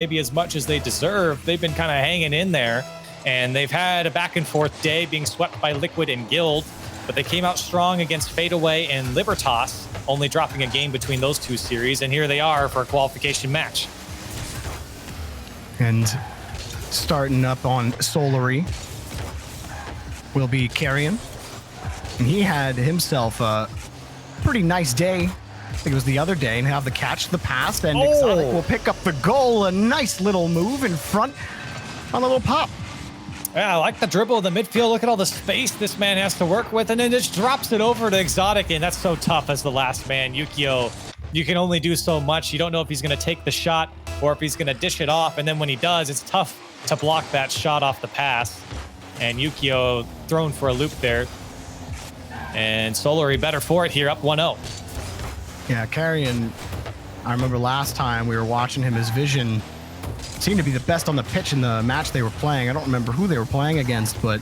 maybe as much as they deserve. They've been kind of hanging in there, and they've had a back and forth day, being swept by Liquid and Guild, but they came out strong against Fadeaway and Libertas, only dropping a game between those two series, and here they are for a qualification match. And starting up on Solary will be Carrion. And he had himself a pretty nice day. I think it was the other day, and have the catch, the pass, and Exotic will pick up the goal. A nice little move in front on a little pop. Yeah, I like the dribble in the midfield. Look at all the space this man has to work with, and then just drops it over to Exotic, and that's so tough as the last man. Yukio, you can only do so much. You don't know if he's going to take the shot or if he's going to dish it off, and then when he does, it's tough to block that shot off the pass. And Yukio thrown for a loop there. And Solary better for it here, up 1-0. Yeah, Carrion, I remember last time we were watching him, his vision seemed to be the best on the pitch in the match they were playing. I don't remember who they were playing against, but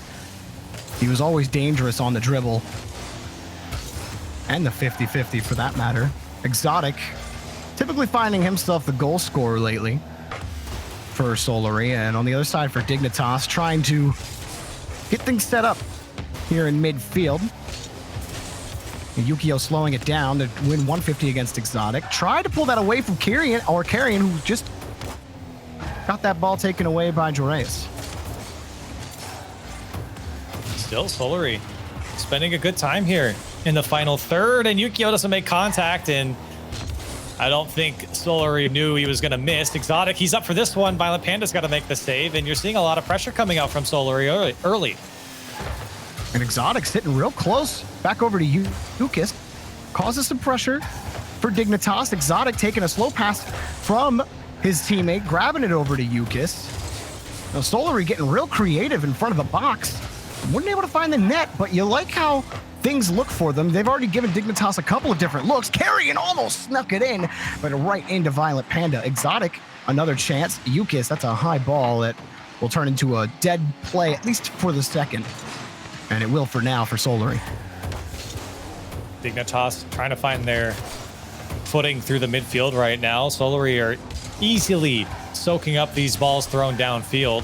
he was always dangerous on the dribble. And the 50-50 for that matter. Exotic, typically finding himself the goal scorer lately for Solary. And on the other side for Dignitas, trying to get things set up here in midfield. Yukio slowing it down to win 150 against Exotic. Tried to pull that away from Carrion, who just got that ball taken away by Joreas. Still Solary spending a good time here in the final third, and Yukio doesn't make contact, and I don't think Solary knew he was going to miss. Exotic, he's up for this one. Violent Panda's got to make the save, and you're seeing a lot of pressure coming out from Solary early. And Exotic's hitting real close. Back over to Yukis. Causes some pressure for Dignitas. Exotic taking a slow pass from his teammate, grabbing it over to Yukis. Now Solary getting real creative in front of the box. Weren't able to find the net, but you like how things look for them. They've already given Dignitas a couple of different looks. Carrion almost snuck it in, but right into Violent Panda. Exotic, another chance. Yukis, that's a high ball that will turn into a dead play, at least for the second. And it will for now for Solary. Dignitas trying to find their footing through the midfield right now. Solary are easily soaking up these balls thrown downfield.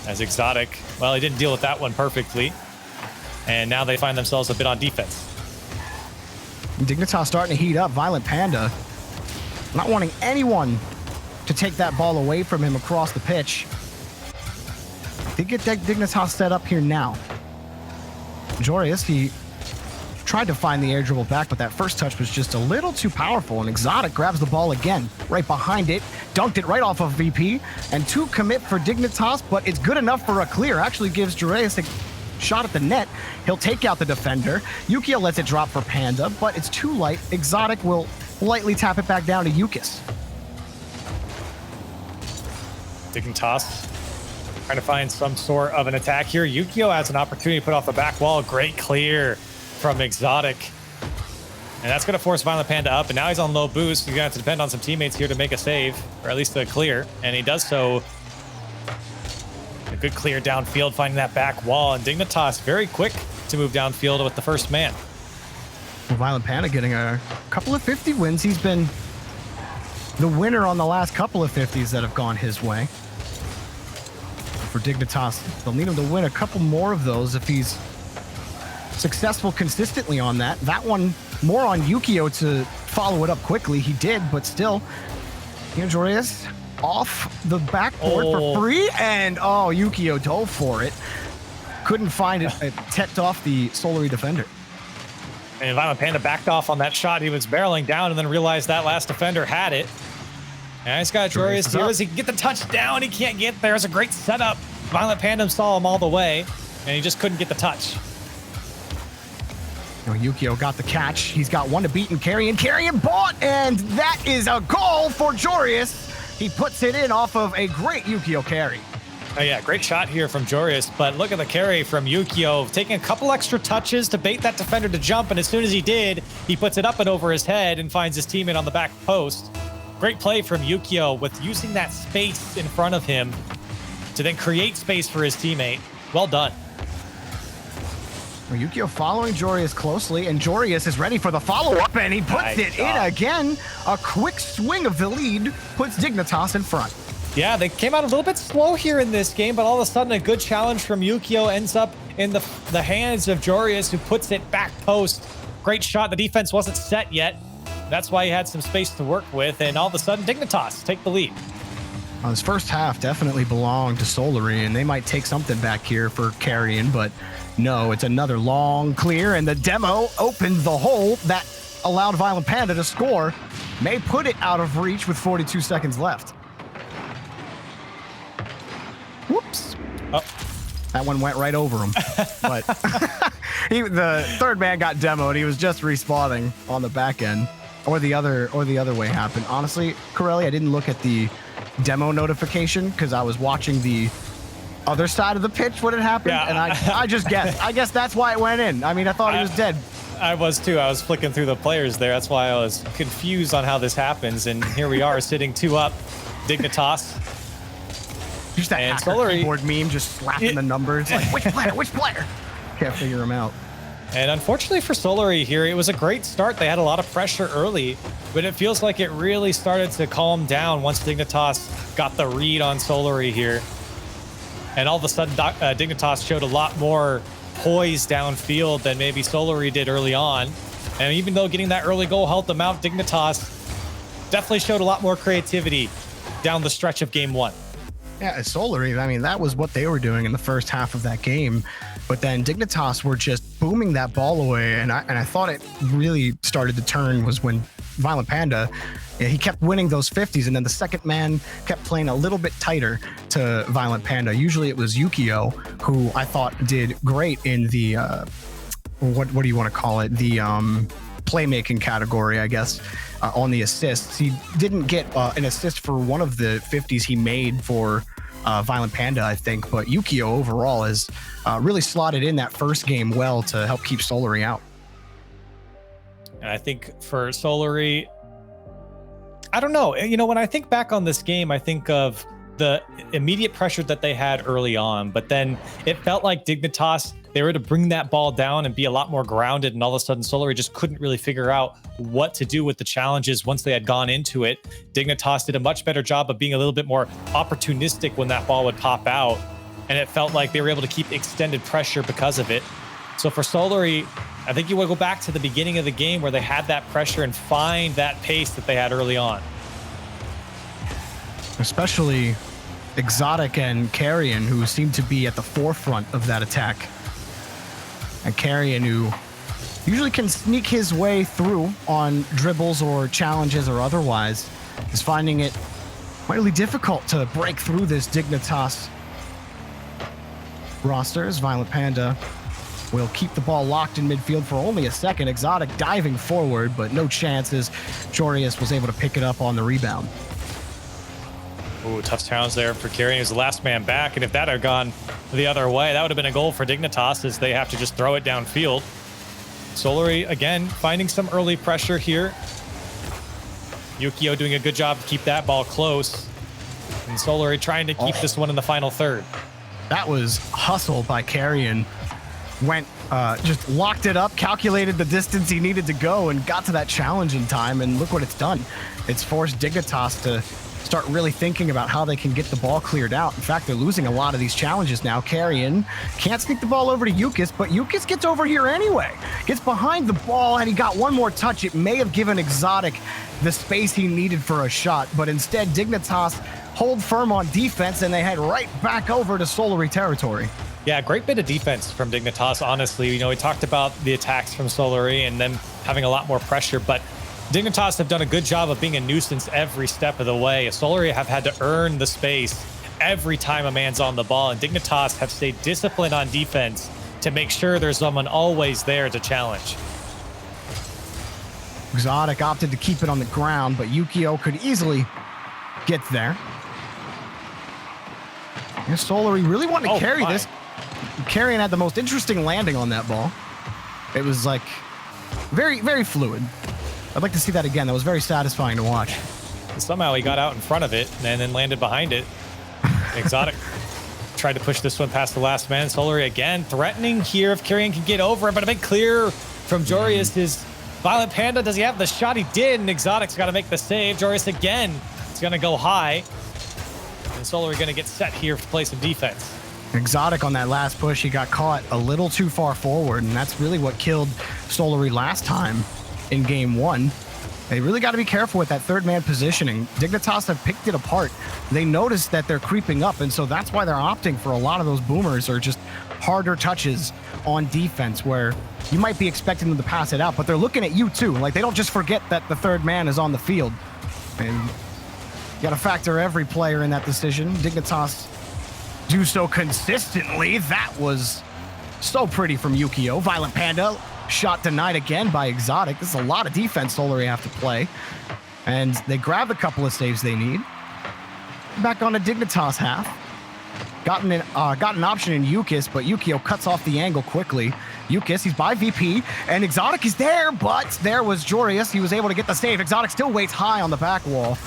As Exotic, well, he didn't deal with that one perfectly. And now they find themselves a bit on defense. Dignitas starting to heat up. Violent Panda not wanting anyone to take that ball away from him across the pitch. They get Dignitas set up here now. Joreas, he tried to find the air dribble back, but that first touch was just a little too powerful, and Exotic grabs the ball again, right behind it, dunked it right off of VP, and 2 commit for Dignitas, but it's good enough for a clear. Actually gives Joreas a shot at the net. He'll take out the defender. Yukio lets it drop for Panda, but it's too light. Exotic will lightly tap it back down to Yukis. Dignitas trying to find some sort of an attack here. Yukio has an opportunity to put off the back wall. Great clear from Exotic. And that's going to force Violent Panda up. And now he's on low boost. He's going to have to depend on some teammates here to make a save, or at least a clear. And he does so. A good clear downfield, finding that back wall. And Dignitas very quick to move downfield with the first man. Well, Violent Panda getting a couple of 50 wins. He's been the winner on the last couple of 50s that have gone his way. For Dignitas, they'll need him to win a couple more of those if he's successful consistently on that. That one more on Yukio to follow it up quickly. He did, but still, Joreas off the backboard for free, and Yukio dove for it. Couldn't find it. It tipped off the Solary defender. And Violent Panda backed off on that shot. He was barreling down and then realized that last defender had it. And he's got Joreas here. He can get the touchdown. He can't get there. It's a great setup. Violent Panda saw him all the way, and he just couldn't get the touch. Yukio got the catch. He's got one to beat and Carrion. Carrion bought, and that is a goal for Joreas. He puts it in off of a great Yukio carry. Oh yeah, great shot here from Joreas, but look at the carry from Yukio, taking a couple extra touches to bait that defender to jump, and as soon as he did, he puts it up and over his head and finds his teammate on the back post. Great play from Yukio with using that space in front of him to then create space for his teammate. Well done. Well, Yukio following Jorius closely, and Jorius is ready for the follow-up, and he puts it in again. A quick swing of the lead puts Dignitas in front. Yeah, they came out a little bit slow here in this game, but all of a sudden a good challenge from Yukio ends up in the hands of Jorius, who puts it back post. Great shot. The defense wasn't set yet. That's why he had some space to work with, and all of a sudden Dignitas take the lead. This first half definitely belonged to Solary, and they might take something back here for carrying, but no, it's another long clear, and the demo opened the hole that allowed Violent Panda to score. May put it out of reach with 42 seconds left. Whoops. Oh. That one went right over him. But the third man got demoed. He was just respawning on the back end. Or the other way happened. Honestly, Corelli, I didn't look at the demo notification because I was watching the other side of the pitch when it happened, and I just guessed. I guess that's why it went in. I mean, I thought he was dead. I was too. I was flicking through the players there. That's why I was confused on how this happens. And here we are sitting 2 up. Dignitas. Just that hacker keyboard meme, just slapping the numbers. Like, which player? Which player? Can't figure them out. And unfortunately for Solary here, it was a great start. They had a lot of pressure early, but it feels like it really started to calm down once Dignitas got the read on Solary here. And all of a sudden, Dignitas showed a lot more poise downfield than maybe Solary did early on. And even though getting that early goal helped them out, Dignitas definitely showed a lot more creativity down the stretch of game 1. Yeah, Solary, I mean, that was what they were doing in the first half of that game. But then Dignitas were just booming that ball away. And I thought it really started to turn was when Violent Panda, he kept winning those 50s. And then the second man kept playing a little bit tighter to Violent Panda. Usually it was Yukio, who I thought did great in the, what do you want to call it? The playmaking category, I guess. On the assists. He didn't get an assist for one of the 50s he made for Violent Panda, I think, but Yukio overall has really slotted in that first game well to help keep Solary out. And I think for Solary, I don't know. You know, when I think back on this game, I think of the immediate pressure that they had early on, but then it felt like Dignitas, they were to bring that ball down and be a lot more grounded, and all of a sudden Solary just couldn't really figure out what to do with the challenges once they had gone into it. Dignitas did a much better job of being a little bit more opportunistic when that ball would pop out, and it felt like they were able to keep extended pressure because of it. So for Solary, I think you want to go back to the beginning of the game where they had that pressure and find that pace that they had early on. Especially Exotic and Carrion, who seem to be at the forefront of that attack. And Carrion, who usually can sneak his way through on dribbles or challenges or otherwise, is finding it mightily difficult to break through this Dignitas rosters. Violent Panda will keep the ball locked in midfield for only a second. Exotic diving forward, but no chances. Jorius was able to pick it up on the rebound. Ooh, tough challenge there for Carrion. He was the last man back, and if that had gone the other way, that would have been a goal for Dignitas, as they have to just throw it downfield. Solary, again, finding some early pressure here. Yukio doing a good job to keep that ball close. And Solary trying to keep this one in the final third. That was hustle by Carrion. Went, just locked it up, calculated the distance he needed to go, and got to that challenge in time, and look what it's done. It's forced Dignitas to start really thinking about how they can get the ball cleared out. In fact, they're losing a lot of these challenges now. Carrion can't sneak the ball over to Yukis, but Yukis gets over here anyway. Gets behind the ball, and he got one more touch. It may have given Exotic the space he needed for a shot, but instead Dignitas hold firm on defense, and they head right back over to Solary territory. Yeah, great bit of defense from Dignitas, honestly. You know, we talked about the attacks from Solary and them having a lot more pressure, but Dignitas have done a good job of being a nuisance every step of the way. Solary have had to earn the space every time a man's on the ball, and Dignitas have stayed disciplined on defense to make sure there's someone always there to challenge. Exotic opted to keep it on the ground, but Yukio could easily get there. And Solary really wanted to carry this. Carrion had the most interesting landing on that ball. It was like very, very fluid. I'd like to see that again. That was very satisfying to watch. Somehow he got out in front of it and then landed behind it. Exotic tried to push this one past the last man. Solary again threatening here if Carrion can get over it, but a big clear from Jorius is Violent Panda. Does he have the shot? He did, and Exotic's got to make the save. Jorius again, it's going to go high. And Solary going to get set here to play some defense. Exotic on that last push, he got caught a little too far forward, and that's really what killed Solary last time in game 1. They really got to be careful with that third man positioning. Dignitas have picked it apart. They noticed that they're creeping up, and so that's why they're opting for a lot of those boomers or just harder touches on defense where you might be expecting them to pass it out, but they're looking at you too. Like, they don't just forget that the third man is on the field. And you got to factor every player in that decision. Dignitas do so consistently. That was so pretty from Yukio. Violent Panda, shot denied again by Exotic. This is a lot of defense Solary have to play. And they grab a couple of saves they need. Back on the Dignitas half. Got an option in Yukis, but Yukio cuts off the angle quickly. Yukis, he's by VP, and Exotic is there, but there was Jorius. He was able to get the save. Exotic still waits high on the back wall.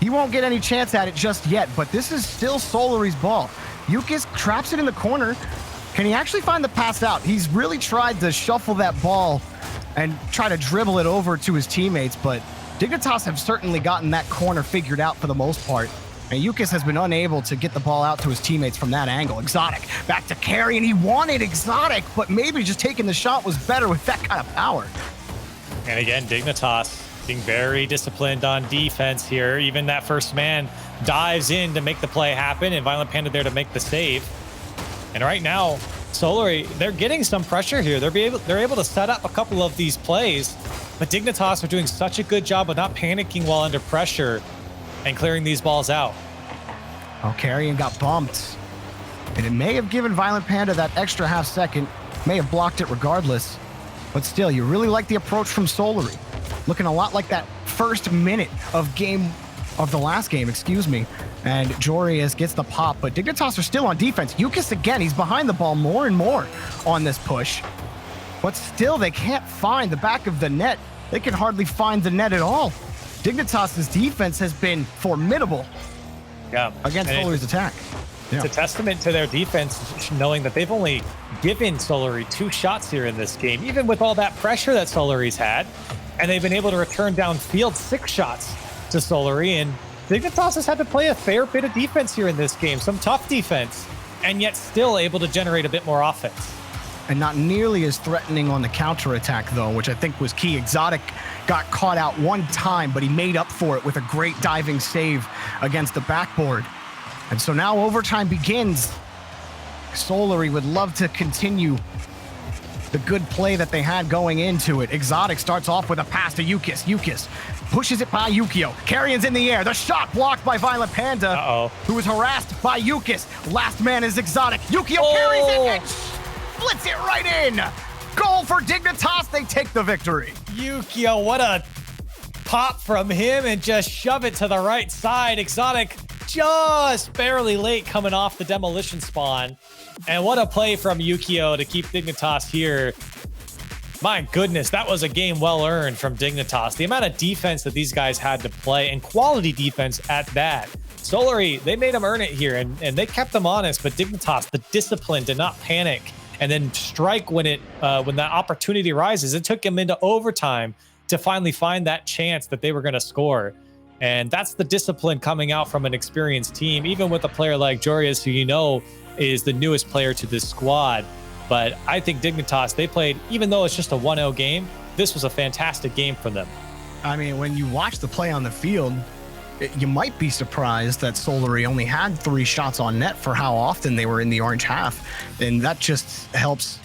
He won't get any chance at it just yet, but this is still Solary's ball. Yukis traps it in the corner. Can he actually find the pass out? He's really tried to shuffle that ball and try to dribble it over to his teammates, but Dignitas have certainly gotten that corner figured out for the most part. And Yukis has been unable to get the ball out to his teammates from that angle. Exotic back to carry, and he wanted Exotic, but maybe just taking the shot was better with that kind of power. And again, Dignitas being very disciplined on defense here. Even that first man dives in to make the play happen, and Violent Panda there to make the save. And right now, Solary, they're getting some pressure here. They're able to set up a couple of these plays, but Dignitas are doing such a good job of not panicking while under pressure and clearing these balls out. Oh, Carrion got bumped. And it may have given Violent Panda that extra half second, may have blocked it regardless. But still, you really like the approach from Solary. Looking a lot like that first minute of the last game, excuse me. And Jorius gets the pop, but Dignitas are still on defense. Yukis again, he's behind the ball more and more on this push. But still, they can't find the back of the net. They can hardly find the net at all. Dignitas' defense has been formidable against Solary's attack. It's a testament to their defense, knowing that they've only given Solary 2 shots here in this game, even with all that pressure that Solary's had. And they've been able to return downfield 6 shots to Solary. And Dignitas has had to play a fair bit of defense here in this game, some tough defense, and yet still able to generate a bit more offense. And not nearly as threatening on the counterattack, though, which I think was key. Exotic got caught out one time, but he made up for it with a great diving save against the backboard. And so now overtime begins. Solary would love to continue the good play that they had going into it. Exotic starts off with a pass to Yukis. Yukis pushes it by Yukio. Carrion's in the air. The shot blocked by Violent Panda, who was harassed by Yukis. Last man is Exotic. Yukio carries it and splits it right in. Goal for Dignitas. They take the victory. Yukio, what a pop from him, and just shove it to the right side. Exotic just barely late coming off the demolition spawn. And what a play from Yukio to keep Dignitas here. My goodness, that was a game well earned from Dignitas. The amount of defense that these guys had to play, and quality defense at that. Solary, they made them earn it here, and they kept them honest, but Dignitas, the discipline to not panic and then strike when that opportunity arises. It took him into overtime to finally find that chance that they were going to score. And that's the discipline coming out from an experienced team, even with a player like Jorius, who you know is the newest player to this squad. But I think Dignitas, they played, even though it's just a 1-0 game, this was a fantastic game for them. I mean, when you watch the play on the field, you might be surprised that Solary only had 3 shots on net for how often they were in the orange half. And that just helps,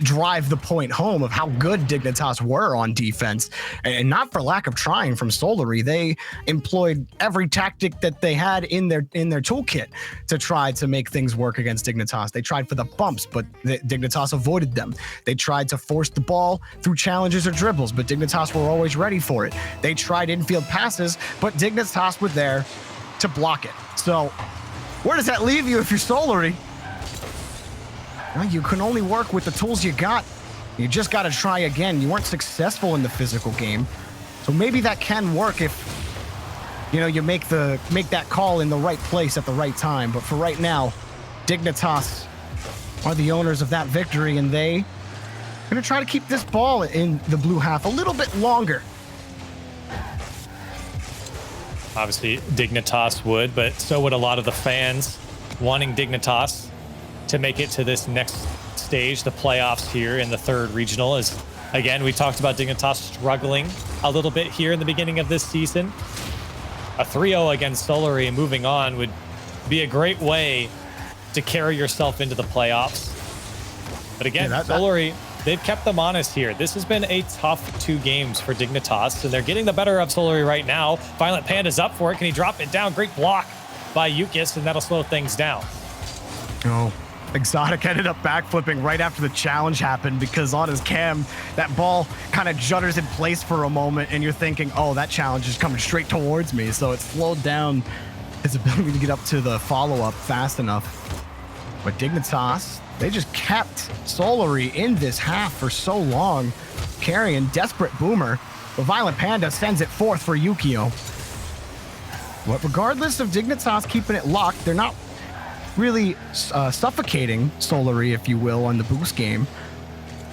drive the point home of how good Dignitas were on defense. And not for lack of trying from Solary. They employed every tactic that they had in their toolkit to try to make things work against Dignitas. They tried for the bumps, but Dignitas avoided them. They tried to force the ball through challenges or dribbles, but Dignitas were always ready for it. They tried infield passes, but Dignitas were there to block it. So where does that leave you if you're Solary? Well, you can only work with the tools you got. You just got to try again. You weren't successful in the physical game. So maybe that can work if you make that call in the right place at the right time. But for right now, Dignitas are the owners of that victory, and they going to try to keep this ball in the blue half a little bit longer. Obviously, Dignitas would, but so would a lot of the fans wanting Dignitas to make it to this next stage, the playoffs here in the third regional. As again, we talked about Dignitas struggling a little bit here in the beginning of this season. A 3-0 against Solary and moving on would be a great way to carry yourself into the playoffs. But again, Solary, they've kept them honest here. This has been a tough 2 games for Dignitas, and they're getting the better of Solary right now. Violent Panda's up for it. Can he drop it down? Great block by Yukis, and that'll slow things down. Oh, Exotic ended up backflipping right after the challenge happened because on his cam, that ball kind of judders in place for a moment, and you're thinking, oh, that challenge is coming straight towards me. So it slowed down his ability to get up to the follow-up fast enough. But Dignitas, they just kept Solary in this half for so long, carrying desperate boomer. But Violent Panda sends it forth for Yukio. But regardless of Dignitas keeping it locked, they're not really suffocating Solary, if you will, on the boost game.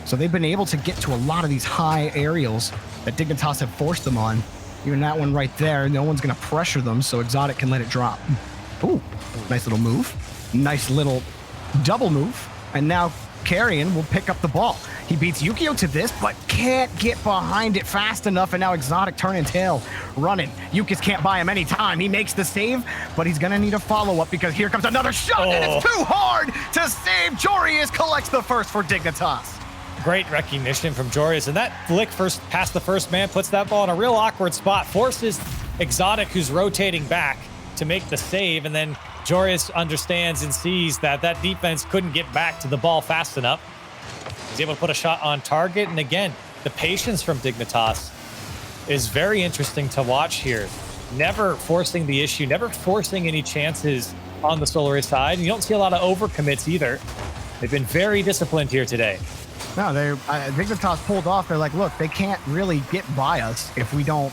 So they've been able to get to a lot of these high aerials that Dignitas have forced them on. Even that one right there, no one's going to pressure them, so Exotic can let it drop. Ooh, nice little move. Nice little double move. And now Carrion will pick up the ball. He beats Yukio to this, but can't get behind it fast enough, and now Exotic turning tail, running. Yukis can't buy him any time. He makes the save, but he's going to need a follow-up because here comes another shot, and it's too hard to save. Jorius collects the first for Dignitas. Great recognition from Jorius, and that flick first past the first man puts that ball in a real awkward spot, forces Exotic, who's rotating back, to make the save, and then Jorius understands and sees that that defense couldn't get back to the ball fast enough. He's able to put a shot on target, and again, the patience from Dignitas is very interesting to watch here. Never forcing the issue, never forcing any chances on the Solary side, and you don't see a lot of overcommits either. They've been very disciplined here today. No, Dignitas pulled off. They're like, look, they can't really get by us if we don't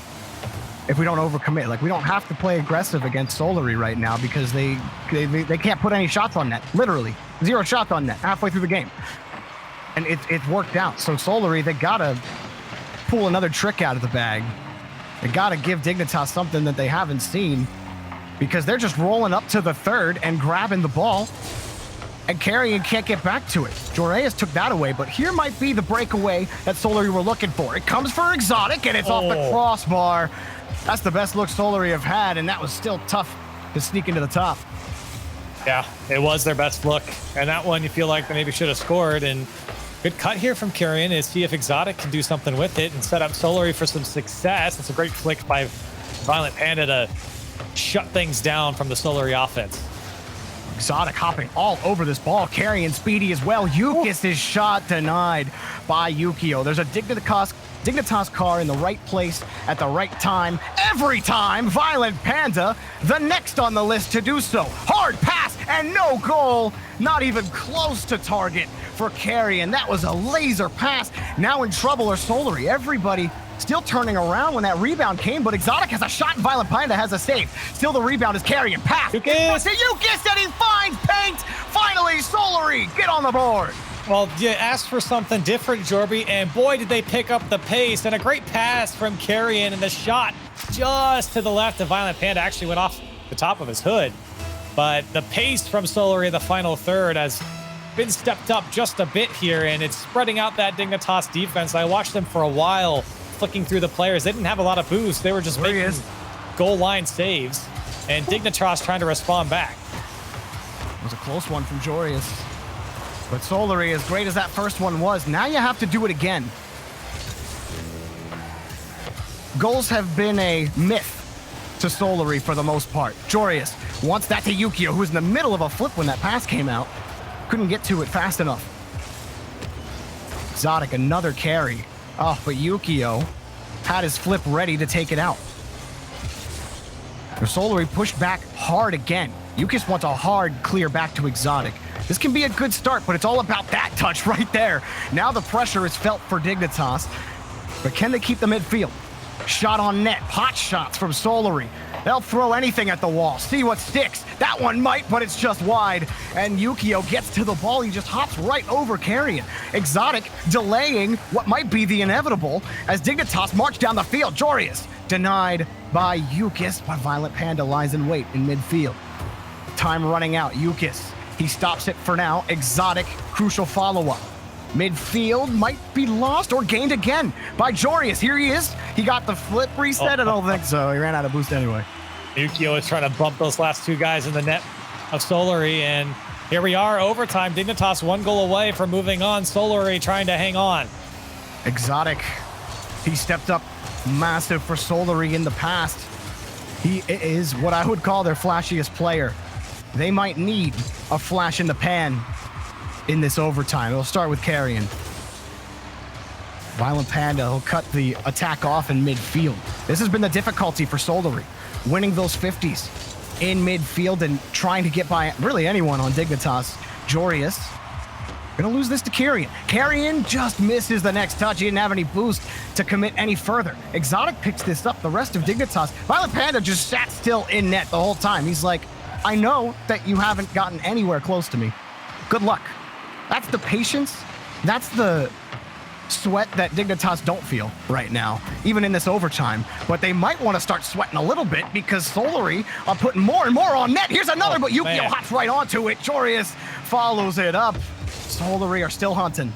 overcommit. Like, we don't have to play aggressive against Solary right now because they can't put any shots on net. Literally 0 shots on net halfway through the game, and it's worked out. So Solary, they gotta pull another trick out of the bag. They gotta give Dignitas something that they haven't seen, because they're just rolling up to the third and grabbing the ball, and Carrion can't get back to it. Jorius took that away, but here might be the breakaway that Solary were looking for. It comes for Exotic, and it's off the crossbar. That's the best look Solary have had, and that was still tough to sneak into the top. Yeah, it was their best look, and that one you feel like they maybe should have scored. And good cut here from Carrion is see if Exotic can do something with it and set up Solary for some success. It's a great flick by Violent Panda to shut things down from the Solary offense. Exotic hopping all over this ball. Carrion speedy as well. Yukis' shot denied by Yukio. There's a Dignitas car in the right place at the right time. Every time, Violent Panda, the next on the list to do so. Hard pass and no goal. Not even close to target for Carrion. That was a laser pass. Now in trouble are Solary. Everybody still turning around when that rebound came, but Exotic has a shot and Violent Panda has a save. Still the rebound is Carrion. Pass. Yukis and he finds paint. Finally, Solary, get on the board. Well, you asked for something different, Jorby, and boy, did they pick up the pace. And a great pass from Carrion, and the shot just to the left of Violent Panda actually went off the top of his hood. But the pace from Solary in the final third has been stepped up just a bit here, and it's spreading out that Dignitas defense. I watched them for a while flicking through the players. They didn't have a lot of boost. They were just making goal line saves, and Dignitas trying to respond back. It was a close one from Jorius. But Solary, as great as that first one was, now you have to do it again. Goals have been a myth to Solary for the most part. Jorius wants that to Yukio, who's in the middle of a flip when that pass came out. Couldn't get to it fast enough. Exotic, another carry. Oh, but Yukio had his flip ready to take it out. Solary pushed back hard again. Yukis wants a hard clear back to Exotic. This can be a good start, but it's all about that touch right there. Now the pressure is felt for Dignitas, but can they keep the midfield? Shot on net, pot shots from Solary. They'll throw anything at the wall, see what sticks. That one might, but it's just wide. And Yukio gets to the ball. He just hops right over Carrion. Exotic delaying what might be the inevitable as Dignitas march down the field. Jorius denied by Yukis, but Violent Panda lies in wait in midfield. Time running out. Yukis, he stops it for now. Exotic, crucial follow-up. Midfield might be lost or gained again by Jorius. Here he is. He got the flip reset. I don't think so. He ran out of boost anyway. Yukio is trying to bump those last two guys in the net of Solary, and here we are, overtime. Dignitas 1 goal away from moving on. Solary trying to hang on. Exotic, he stepped up massive for Solary in the past. He is what I would call their flashiest player. They might need a flash in the pan in this overtime. It'll start with Carrion. Violent Panda will cut the attack off in midfield. This has been the difficulty for Solary, winning those 50s in midfield and trying to get by really anyone on Dignitas. Jorius gonna lose this to Carrion. Carrion just misses the next touch. He didn't have any boost to commit any further. Exotic picks this up. The rest of Dignitas. Violent Panda just sat still in net the whole time. He's like, I know that you haven't gotten anywhere close to me. Good luck. That's the patience. That's the sweat that Dignitas don't feel right now, even in this overtime. But they might want to start sweating a little bit because Solary are putting more and more on net. Here's another, but Yukio hops right onto it. Jorius follows it up. Solary are still hunting.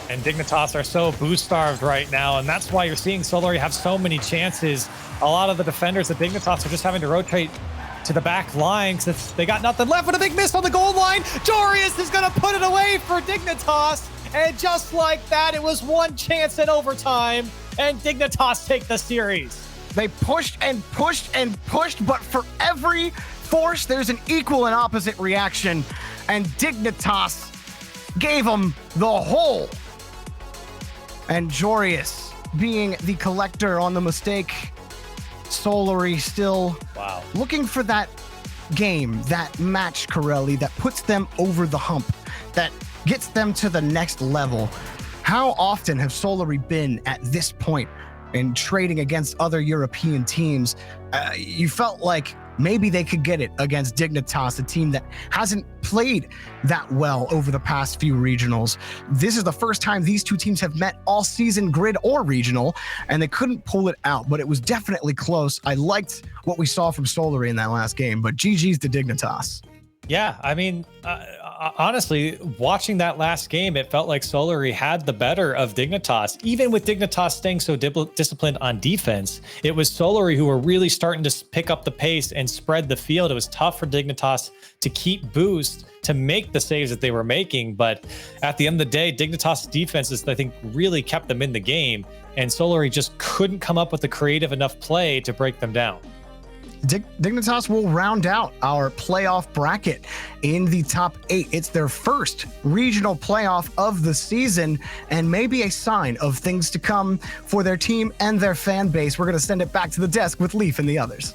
And Dignitas are so boost starved right now, and that's why you're seeing Solary have so many chances. A lot of the defenders at Dignitas are just having to rotate to the back line because they got nothing left, but a big miss on the goal line. Jorius is going to put it away for Dignitas. And just like that, it was one chance in overtime, and Dignitas take the series. They pushed and pushed and pushed, but for every force, there's an equal and opposite reaction, and Dignitas gave them the whole. And Jorius being the collector on the mistake. Solary still looking for that game, that match, Corelli, that puts them over the hump, that gets them to the next level. How often have Solary been at this point in trading against other European teams? You felt like maybe they could get it against Dignitas, a team that hasn't played that well over the past few regionals. This is the first time these two teams have met all season, grid or regional, and they couldn't pull it out, but it was definitely close. I liked what we saw from Solary in that last game, but GG's to Dignitas. Yeah, I mean, honestly, watching that last game, it felt like Solary had the better of Dignitas. Even with Dignitas staying so disciplined on defense, it was Solary who were really starting to pick up the pace and spread the field. It was tough for Dignitas to keep boost, to make the saves that they were making. But at the end of the day, Dignitas' defenses, I think, really kept them in the game. And Solary just couldn't come up with the creative enough play to break them down. Dignitas will round out our playoff bracket in the top 8. It's their first regional playoff of the season and maybe a sign of things to come for their team and their fan base. We're going to send it back to the desk with Leaf and the others.